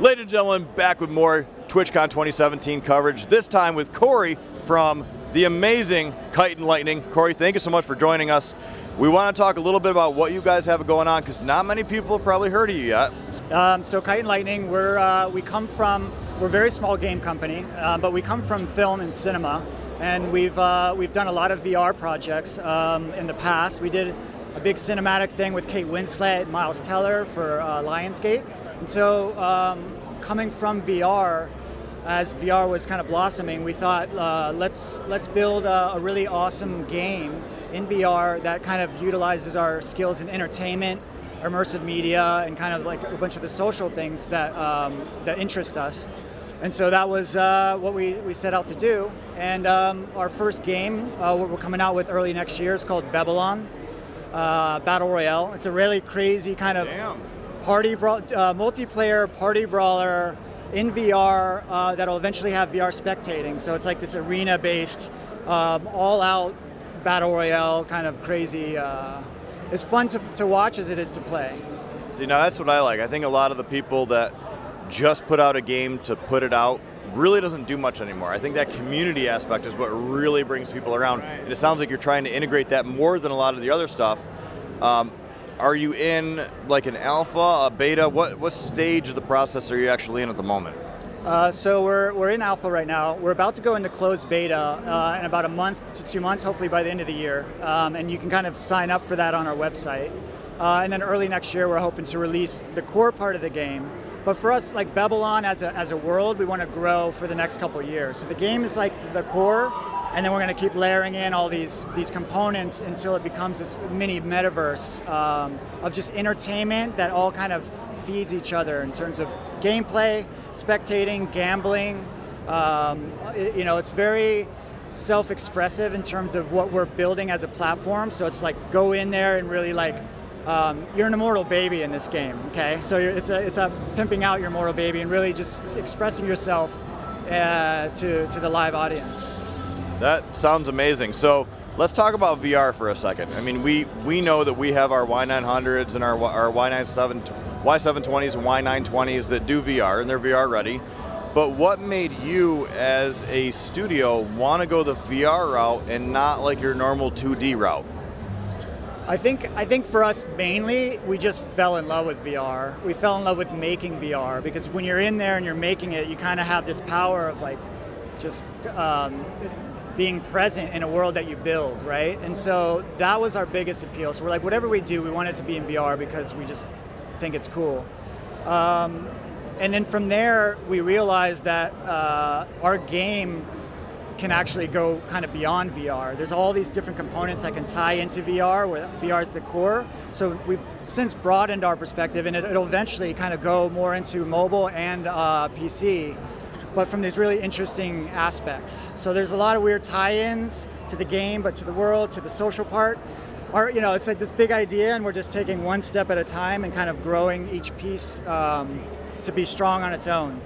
Ladies and gentlemen, back with more TwitchCon 2017 coverage, this time with Corey from the amazing Kite and Lightning. Corey, thank you so much for joining us. We want to talk a little bit about what you guys have going on, because not many people have probably heard of you yet. So Kite and Lightning, we're a very small game company, but we come from film and cinema, and we've done a lot of VR projects in the past. We did a big cinematic thing with Kate Winslet and Miles Teller for Lionsgate. And so coming from VR, as VR was kind of blossoming, we thought let's build a really awesome game in VR that kind of utilizes our skills in entertainment, immersive media, and kind of like a bunch of the social things that that interest us. And so that was what we set out to do. And our first game, what we're coming out with early next year, is called Bebylon Battle Royale. It's a really crazy kind of multiplayer party brawler in VR that'll eventually have VR spectating. So it's like this arena-based, all-out battle royale, kind of crazy. It's fun to watch as it is to play. See, now that's what I like. I think a lot of the people that just put out a game to put it out really doesn't do much anymore. I think that community aspect is what really brings people around. Right. And it sounds like you're trying to integrate that more than a lot of the other stuff. Are you in like an alpha, a beta? What stage of the process are you actually in at the moment? So we're in alpha right now. We're about to go into closed beta in about a month to 2 months, hopefully by the end of the year. And you can kind of sign up for that on our website. And then early next year, we're hoping to release the core part of the game. But for us, like Bebylon as a world, we want to grow for the next couple of years. So the game is like the core, and then we're going to keep layering in all these components until it becomes this mini metaverse of just entertainment that all kind of feeds each other in terms of gameplay, spectating, gambling. It's very self-expressive in terms of what we're building as a platform. So it's like go in there and really like, you're an immortal baby in this game, okay? So it's a pimping out your immortal baby and really just expressing yourself to the live audience. That sounds amazing. So let's talk about VR for a second. I mean, we know that we have our Y900s and our Y720s and Y920s that do VR, and they're VR ready. But what made you as a studio want to go the VR route and not like your normal 2D route? I think for us mainly, we just fell in love with VR. We fell in love with making VR, because when you're in there and you're making it, you kind of have this power of like just being present in a world that you build, right? And so that was our biggest appeal. So we're like, whatever we do, we want it to be in VR because we just think it's cool. And then from there, we realized that our game can actually go kind of beyond VR. There's all these different components that can tie into VR, where VR is the core. So we've since broadened our perspective, and it'll eventually kind of go more into mobile and PC, but from these really interesting aspects. So there's a lot of weird tie-ins to the game, but to the world, to the social part. It's like this big idea, and we're just taking one step at a time and kind of growing each piece to be strong on its own.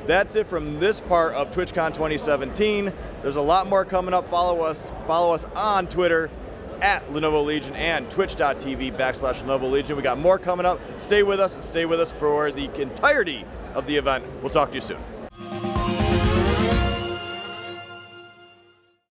That's it from this part of TwitchCon 2017. There's a lot more coming up. Follow us on Twitter at Lenovo Legion and twitch.tv/Lenovo Legion. We got more coming up. Stay with us for the entirety of the event. We'll talk to you soon.